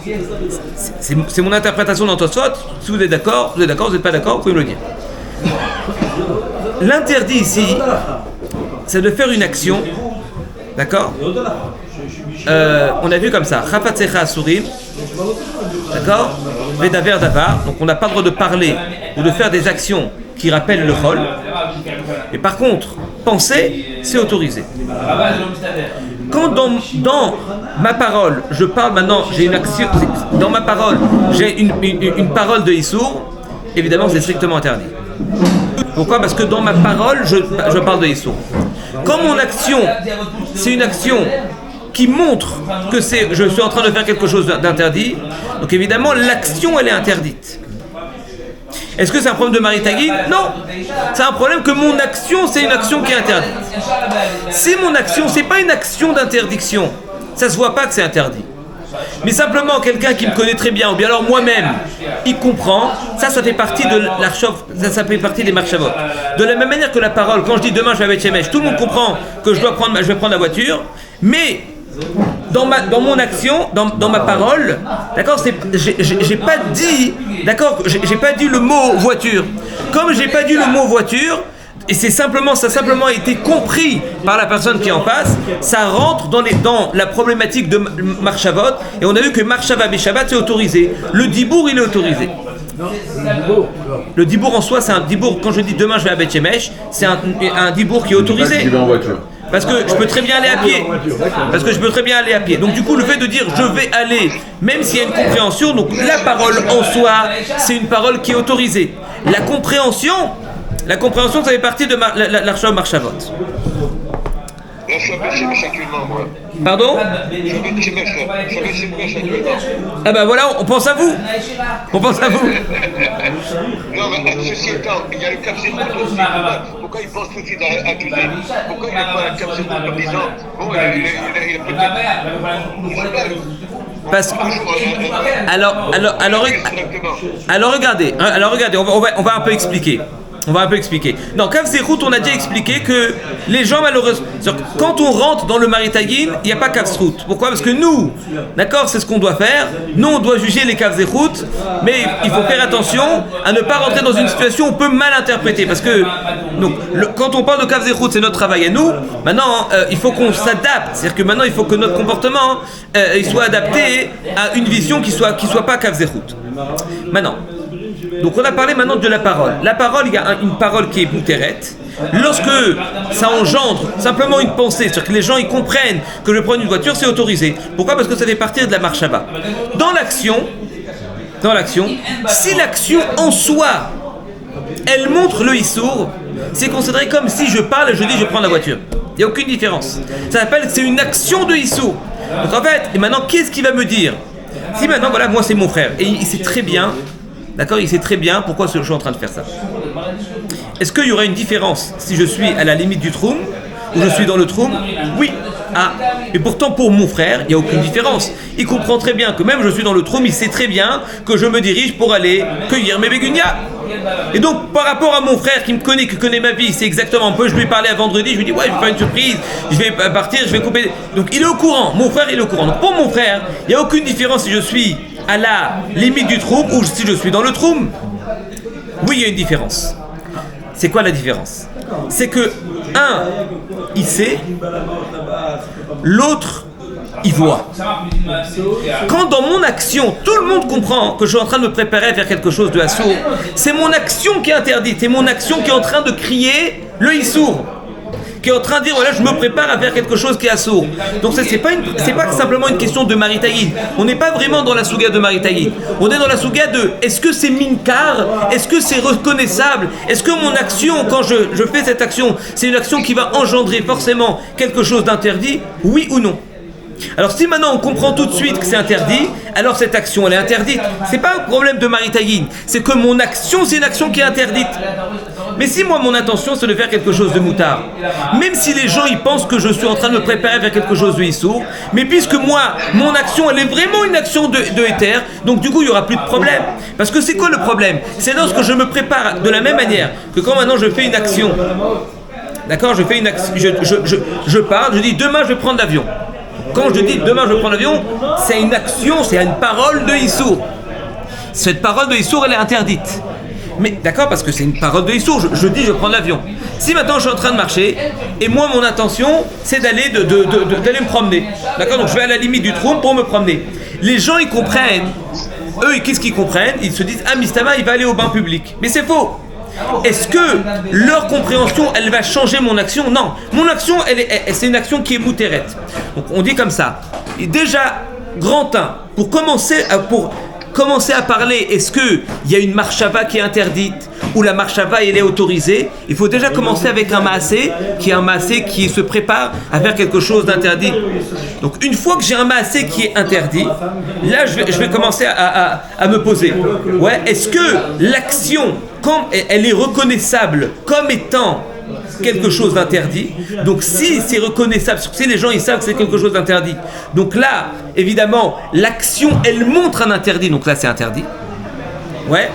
c'est mon interprétation dans Tosfot. Si vous êtes d'accord, vous n'êtes pas d'accord, vous pouvez me le dire. L'interdit ici, c'est de faire une action, d'accord? On a vu comme ça, Chafatsecha Asurim, d'accord? Vedaver Davar, donc on n'a pas le droit de parler ou de faire des actions qui rappellent le chol. Et par contre, penser, c'est autorisé. Quand dans ma parole, je parle maintenant, j'ai une action, dans ma parole, j'ai une parole de Issour, évidemment c'est strictement interdit. Pourquoi? Parce que dans ma parole, je parle de Issour. Quand mon action, c'est une action qui montre que je suis en train de faire quelque chose d'interdit, donc évidemment l'action elle est interdite. Est-ce que c'est un problème de maritaïn? Non, c'est un problème que mon action, c'est une action qui est interdite. Si mon action, c'est pas une action d'interdiction, ça se voit pas que c'est interdit. Mais simplement quelqu'un qui me connaît très bien, ou bien alors moi-même, il comprend, ça fait partie de l'archov, ça fait partie des marchavot. De la même manière que la parole, quand je dis demain je vais à Beth Shemesh, tout le monde comprend que je vais prendre la voiture, mais dans mon action, dans ma parole, d'accord, j'ai pas dit, d'accord, j'ai pas dit le mot voiture. Comme j'ai pas dit le mot voiture, et ça a simplement été compris par la personne qui est en face, ça rentre dans la problématique de Marchavot, et on a vu que Marchava Beshabbat c'est autorisé. Le dibour il est autorisé. Le dibour en soi, c'est un dibour, quand je dis demain je vais à Beth Shemesh, c'est un dibour qui est autorisé. En voiture. Parce que je peux très bien aller à pied. Donc du coup, le fait de dire je vais aller, même s'il y a une compréhension, donc la parole en soi, c'est une parole qui est autorisée. La compréhension, ça fait partie de l'Arshov Marchavot. Là, je suis à Beth Shemesh actuellement, moi. Pardon? Je suis à Beth Shemesh actuellement. Ah ben voilà, on pense à vous. Non, mais ceci étant, il y a le cap zéro aussi. Pourquoi il pense tout de suite à accuser? Pourquoi il n'est pas un cap zéro comme disant bon, il a peut-être. Parce que alors regardez, on va un peu expliquer. On va un peu expliquer. Dans Kav Zechut, on a déjà expliqué que les gens malheureusement, quand on rentre dans le Maritayin, il n'y a pas Kav Zechut. Pourquoi? Parce que nous, d'accord, c'est ce qu'on doit faire. Nous, on doit juger les Kav Zechut, mais il faut faire attention à ne pas rentrer dans une situation où on peut mal interpréter. Parce que donc, quand on parle de Kav Zechut, c'est notre travail à nous. Maintenant, il faut qu'on s'adapte. C'est-à-dire que maintenant, il faut que notre comportement il soit adapté à une vision qui soit pas Kav Zechut. Maintenant. Donc on a parlé maintenant de la parole. La parole, il y a une parole qui est bouteret. Lorsque ça engendre simplement une pensée, c'est-à-dire que les gens ils comprennent que je prends une voiture, c'est autorisé. Pourquoi? Parce que ça fait partie de la marche Shabbat. Dans l'action, si l'action en soi, elle montre le issour, c'est considéré comme si je parle et je dis je prends la voiture. Il n'y a aucune différence. Ça s'appelle, c'est une action de issour. Donc en fait, et maintenant qu'est-ce qu'il va me dire? Si maintenant, voilà, moi c'est mon frère, et il sait très bien. D'accord, il sait très bien pourquoi je suis en train de faire ça. Est-ce qu'il y aura une différence si je suis à la limite du troum ou je suis dans le troum? Oui. Ah. Et pourtant pour mon frère, il n'y a aucune différence. Il comprend très bien que même je suis dans le troum, il sait très bien que je me dirige pour aller cueillir mes bégunia. Et donc par rapport à mon frère qui me connaît, qui connaît ma vie, c'est exactement un peu, je lui parlais à vendredi, je lui dis ouais, je vais faire une surprise, je vais partir, je vais couper. Donc il est au courant, mon frère il est au courant. Donc pour mon frère, il n'y a aucune différence si je suis à la limite du troum ou si je suis dans le troum. Oui, il y a une différence. C'est quoi la différence? C'est que un, il sait, l'autre, il voit. Quand dans mon action, tout le monde comprend que je suis en train de me préparer à faire quelque chose de assour, c'est mon action qui est interdite, c'est mon action qui est en train de crier le issour, qui est en train de dire voilà, je me prépare à faire quelque chose qui est assour. Donc c'est pas simplement une question de Maritaïd. On n'est pas vraiment dans la souga de Maritaïd. On est dans la souga de est-ce que c'est minkar, est-ce que c'est reconnaissable, est-ce que mon action, quand je fais cette action, c'est une action qui va engendrer forcément quelque chose d'interdit, oui ou non? Alors si maintenant on comprend tout de suite que c'est interdit, alors cette action elle est interdite. C'est pas un problème de Maritaïd, c'est que mon action c'est une action qui est interdite. Mais si moi mon intention c'est de faire quelque chose de moutard, même si les gens ils pensent que je suis en train de me préparer à faire quelque chose de issour, mais puisque moi mon action elle est vraiment une action de éther, donc du coup il y aura plus de problème. Parce que c'est quoi le problème? C'est lorsque je me prépare de la même manière que quand maintenant je fais une action. D'accord, je fais une action, je pars, je dis demain je vais prendre l'avion. Quand je dis demain je prends l'avion, c'est une action, c'est une parole de Issour. Cette parole de Issour, elle est interdite. Mais d'accord, parce que c'est une parole de Issour, je dis je prends l'avion. Si maintenant je suis en train de marcher, et moi mon intention, c'est d'aller d'aller me promener. D'accord, donc je vais à la limite du trône pour me promener. Les gens ils comprennent, eux qu'est-ce qu'ils comprennent? Ils se disent ah Mistama il va aller au bain public. Mais c'est faux. Est-ce que leur compréhension, elle va changer mon action? Non. Mon action, c'est une action qui est moutérette. Donc on dit comme ça. Et déjà, grand 1, pour commencer à parler, est-ce qu'il y a une marchava qui est interdite ou la marchava elle est autorisée? Il faut déjà commencer avec un maasé qui se prépare à faire quelque chose d'interdit. Donc une fois que j'ai un maasé qui est interdit, là je vais commencer à me poser. Ouais, est-ce que l'action, quand elle est reconnaissable comme étant quelque chose d'interdit, donc si c'est reconnaissable, si les gens ils savent que c'est quelque chose d'interdit, donc là évidemment l'action elle montre un interdit, donc là c'est interdit, ouais,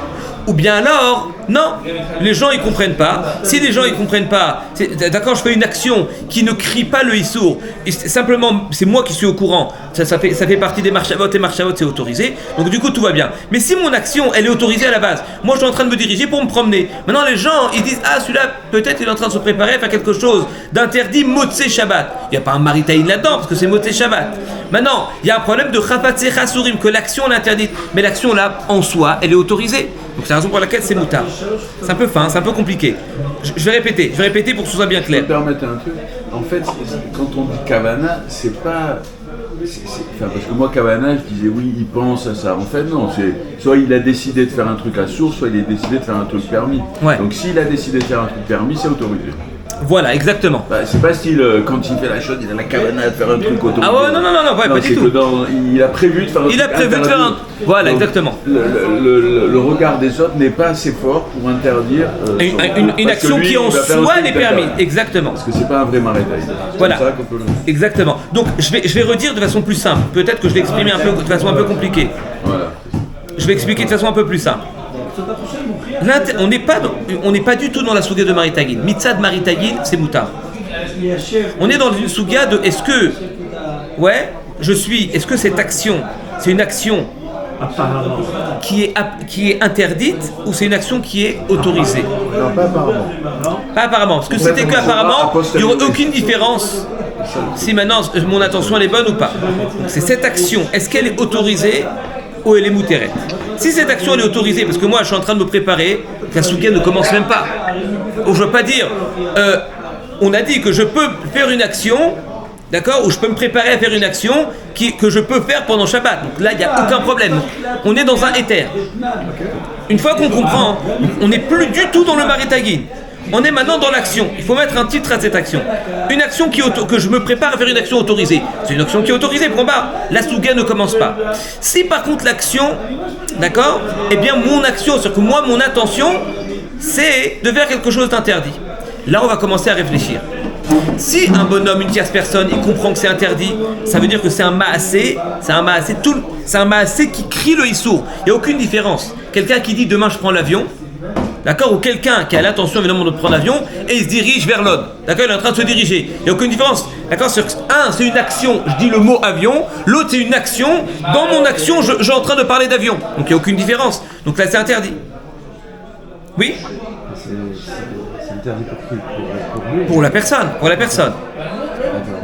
ou bien alors non, les gens ils comprennent pas. Si les gens ils comprennent pas, d'accord, je fais une action qui ne crie pas le issour, simplement c'est moi qui suis au courant, ça fait partie des marchavot, et marchavot c'est autorisé, donc du coup tout va bien. Mais si mon action elle est autorisée à la base, moi je suis en train de me diriger pour me promener, maintenant les gens ils disent ah celui-là peut-être il est en train de se préparer à faire quelque chose d'interdit Motzei Shabbat. Il n'y a pas un Maritaïn là-dedans parce que c'est Motzei Shabbat. Maintenant il y a un problème de Chafatzei Chasurim, que l'action elle est interdite, mais l'action là en soi elle est autorisée. Donc c'est la raison pour laquelle c'est moutard. C'est un peu fin, c'est un peu compliqué. Je vais répéter pour que ce soit bien clair. Je vais me permettre un truc. En fait, quand on dit Kavana, c'est pas... parce que moi, Kavana, je disais oui, il pense à ça. En fait, non. Soit il a décidé de faire un truc à source, soit il a décidé de faire un truc permis. Ouais. Donc s'il a décidé de faire un truc permis, c'est autorisé. Voilà, exactement. Bah, c'est pas style, quand il fait la chose, il a la Kavana de faire un truc autorisé. Ah ouais, non, ouais, pas du tout. Il a prévu de faire un truc. Il a prévu de faire un... Voilà, donc, exactement. Le regard des autres n'est pas assez fort pour interdire une action qui en soi n'est permise. Exactement. Parce que c'est pas un vrai marétaï. Voilà. Exactement. Donc je vais redire de façon plus simple. Peut-être que je vais exprimer de façon un peu compliquée. Voilà. Je vais expliquer de façon un peu plus simple. On n'est pas du tout dans la souga de Maritagin. Mitzad Maritagin, c'est moutar. On est dans une souga de est-ce que cette action, c'est une action qui est interdite ou c'est une action qui est autorisée? Non, pas apparemment. Pas apparemment, parce que si c'était qu'apparemment, il n'y aurait aucune différence si maintenant mon attention elle est bonne ou pas. Donc c'est cette action, est-ce qu'elle est autorisée ou elle est moutérette? Si cette action elle est autorisée, parce que moi je suis en train de me préparer, la souga ne commence même pas. Ou je ne veux pas dire, on a dit que je peux faire une action, d'accord, ou je peux me préparer à faire une action que je peux faire pendant Shabbat. Donc là il n'y a aucun problème. On est dans un éther. Une fois qu'on comprend, on n'est plus du tout dans le Maritagin. On est maintenant dans l'action. Il faut mettre un titre à cette action. Une action que je me prépare à faire une action autorisée. C'est une action qui est autorisée, point barre. La souga ne commence pas. Si par contre l'action, d'accord, eh bien mon action, c'est-à-dire que moi, mon intention, c'est de faire quelque chose d'interdit. Là, on va commencer à réfléchir. Si un bonhomme, une tierce personne, il comprend que c'est interdit, ça veut dire que c'est un maasé qui crie le issour. Il n'y a aucune différence. Quelqu'un qui dit demain je prends l'avion, d'accord, ou quelqu'un qui a l'intention évidemment de prendre l'avion et il se dirige vers l'aude, d'accord, il est en train de se diriger, il n'y a aucune différence, d'accord, un c'est une action, je dis le mot avion, l'autre c'est une action, dans mon action je suis en train de parler d'avion, donc il n'y a aucune différence, donc là c'est interdit. Oui? C'est interdit pour lui. Pour la personne.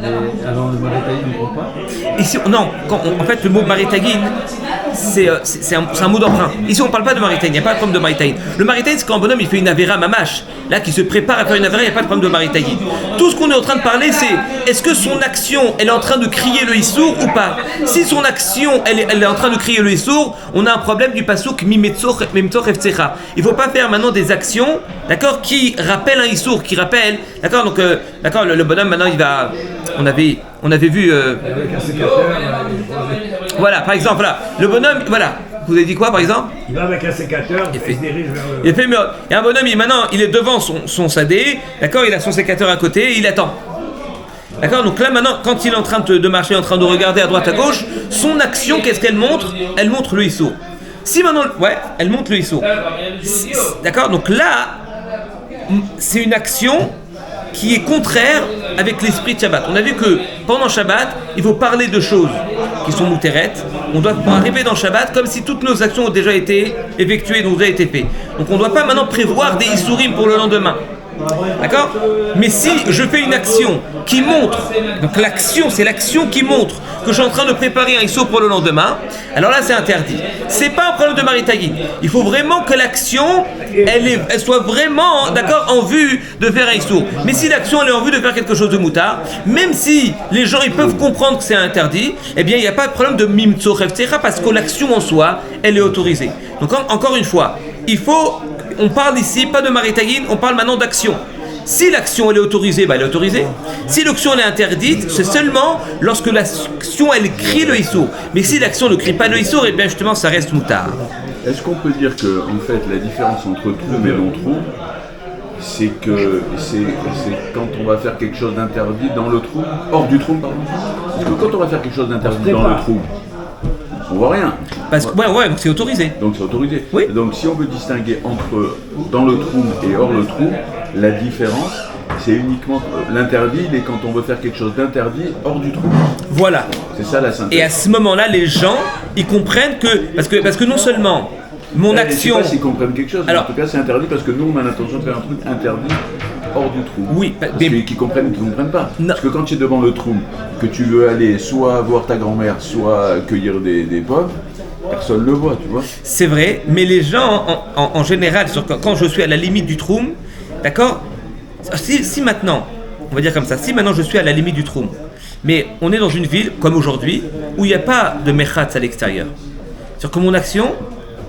Mais alors le Maritagin ne prend pas? Ici, non, en fait le mot Maritagin, c'est un mot d'emprunt. Ici on ne parle pas de Maritagin, il n'y a pas de problème de Maritagin. Le Maritagin c'est quand un bonhomme il fait une avéra mamash, là qui se prépare à faire une avéra, il n'y a pas de problème de Maritagin. Tout ce qu'on est en train de parler c'est, est-ce que son action elle est en train de crier le Issour ou pas? Si son action elle est en train de crier le Issour, on a un problème du pasuk Mimetzor Eftzecha. Il ne faut pas faire maintenant des actions, d'accord, qui rappellent un Issour, qui rappellent, d'accord, donc d'accord, le bonhomme maintenant il va, on avait vu voilà, par exemple, voilà, le bonhomme, voilà, vous avez dit quoi par exemple? Il va avec un sécateur et se dirige vers le... Il y a un bonhomme, maintenant il est devant son sadé, d'accord, il a son sécateur à côté et il attend. D'accord, donc là maintenant, quand il est en train de marcher, en train de regarder à droite à gauche, son action, qu'est-ce qu'elle montre? Elle montre le Issour. Si maintenant, elle montre le Issour. D'accord, donc là, c'est une action qui est contraire avec l'esprit de Shabbat. On a vu que pendant Shabbat, il faut parler de choses qui sont moutérettes. On doit arriver dans Shabbat comme si toutes nos actions ont déjà été effectuées, ont déjà été faites. Donc on ne doit pas maintenant prévoir des Issourim pour le lendemain. D'accord? Mais si je fais une action qui montre, donc l'action, c'est l'action qui montre que je suis en train de préparer un Issour pour le lendemain, alors là c'est interdit. C'est pas un problème de Maritagin. Il faut vraiment que l'action, elle soit vraiment, d'accord, en vue de faire un Issour. Mais si l'action elle est en vue de faire quelque chose de moutard, même si les gens ils peuvent comprendre que c'est interdit, eh bien il n'y a pas de problème de Mimtso Reftera parce que l'action en soi, elle est autorisée. Donc encore une fois, on parle ici pas de Maritagin, on parle maintenant d'action. Si l'action elle est autorisée, elle est autorisée. Si l'action elle est interdite, c'est seulement lorsque l'action elle crie le Issour. Mais si l'action ne crie pas le Issour, et bien justement ça reste moutard. Est-ce qu'on peut dire que en fait la différence entre troum et non-troum, c'est quand on va faire quelque chose d'interdit dans le troum, hors du troum pardon. Parce que quand on va faire quelque chose d'interdit dans le troum, on voit rien. Parce que donc c'est autorisé. Donc c'est autorisé. Oui. Donc si on veut distinguer entre dans le troum et hors le troum, la différence c'est uniquement l'interdit, et quand on veut faire quelque chose d'interdit hors du troum. Voilà. C'est ça la synthèse. Et à ce moment-là, les gens, ils comprennent que parce que non seulement mon action. Je sais pas s'ils comprennent quelque chose. Alors, en tout cas, c'est interdit parce que nous, on a l'intention de faire un truc interdit hors du trou. Oui, parce qu'ils comprennent ou qu'ils ne comprennent pas. Non. Parce que quand tu es devant le trou, que tu veux aller soit voir ta grand-mère, soit cueillir des pommes, personne ne le voit, tu vois. C'est vrai, mais les gens, en général, quand je suis à la limite du trou, d'accord, si maintenant, on va dire comme ça, si maintenant je suis à la limite du trou, mais on est dans une ville, comme aujourd'hui, où il n'y a pas de mechatz à l'extérieur. C'est-à-dire que mon action,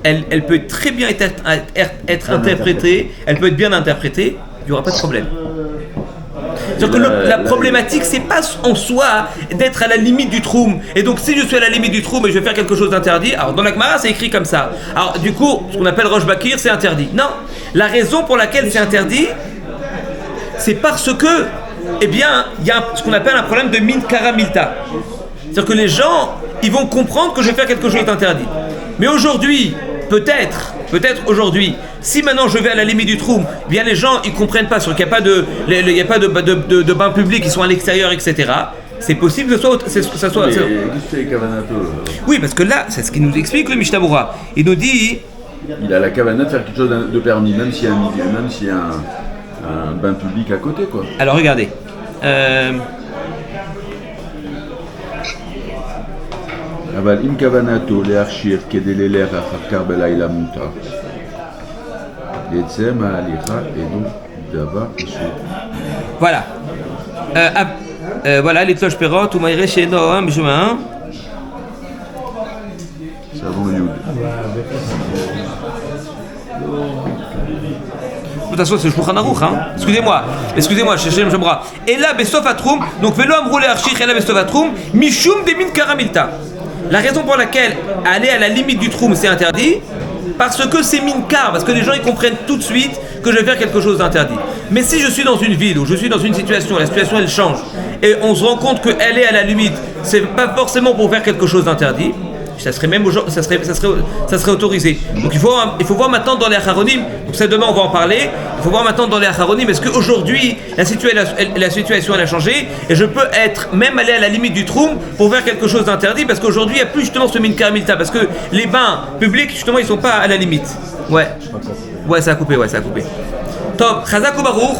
elle peut très bien être interprétée, elle peut être bien interprétée, il n'y aura pas de problème. C'est-à-dire que la problématique, c'est pas en soi d'être à la limite du troum. Et donc, si je suis à la limite du troum et je vais faire quelque chose d'interdit, alors dans la Gemara, c'est écrit comme ça. Alors, du coup, ce qu'on appelle Rosh Bakir, c'est interdit. Non, la raison pour laquelle c'est interdit, c'est parce que, eh bien, il y a ce qu'on appelle un problème de min kara milta. C'est-à-dire que les gens, ils vont comprendre que je vais faire quelque chose d'interdit. Mais aujourd'hui, peut-être peut-être aujourd'hui, si maintenant je vais à la limite du trou, bien les gens ils comprennent pas sur qu'il n'y a pas de bain public, ils sont à l'extérieur, etc. C'est possible que ça soit. Mais qu'est-ce que c'est les Kavanato Oui, parce que là, c'est ce qu'il nous explique le Mishnah Berurah. Il nous dit. Il a la Kavana de faire quelque chose de permis, même s'il y a un bain public à côté, quoi. Alors regardez. אבל אם כוונתו להכשיר כדי ללך אחר כך בלילה מותר. יצא מההליכה אינו דבר אסור. Voilà. Voilà, les cloches perrottes, ou maïré chez Noam, juin. Savon Yud. De toute façon, c'est le Shulchan Aruch, hein. Excusez-moi, Shechem Shemra. Et là, Besof Atroum, donc Velo Amroulé Archich, et là, Besof Atroum, Mishum Demin Karamilta. La raison pour laquelle aller à la limite du Troum c'est interdit, parce que c'est minkar, parce que les gens ils comprennent tout de suite que je vais faire quelque chose d'interdit. Mais si je suis dans une ville ou je suis dans une situation, la situation elle change, et on se rend compte qu'elle est à la limite, c'est pas forcément pour faire quelque chose d'interdit, ça serait autorisé. Donc il faut voir maintenant dans les Acharonim, donc ça demain on va en parler, il faut voir maintenant dans les Acharonim, est-ce qu'aujourd'hui la situation elle a changé, et je peux être même aller à la limite du Troum pour faire quelque chose d'interdit, parce qu'aujourd'hui il n'y a plus justement ce minkar milta, parce que les bains publics justement ils sont pas à la limite. Ouais, ça a coupé. Top, Chazak ou Baruch.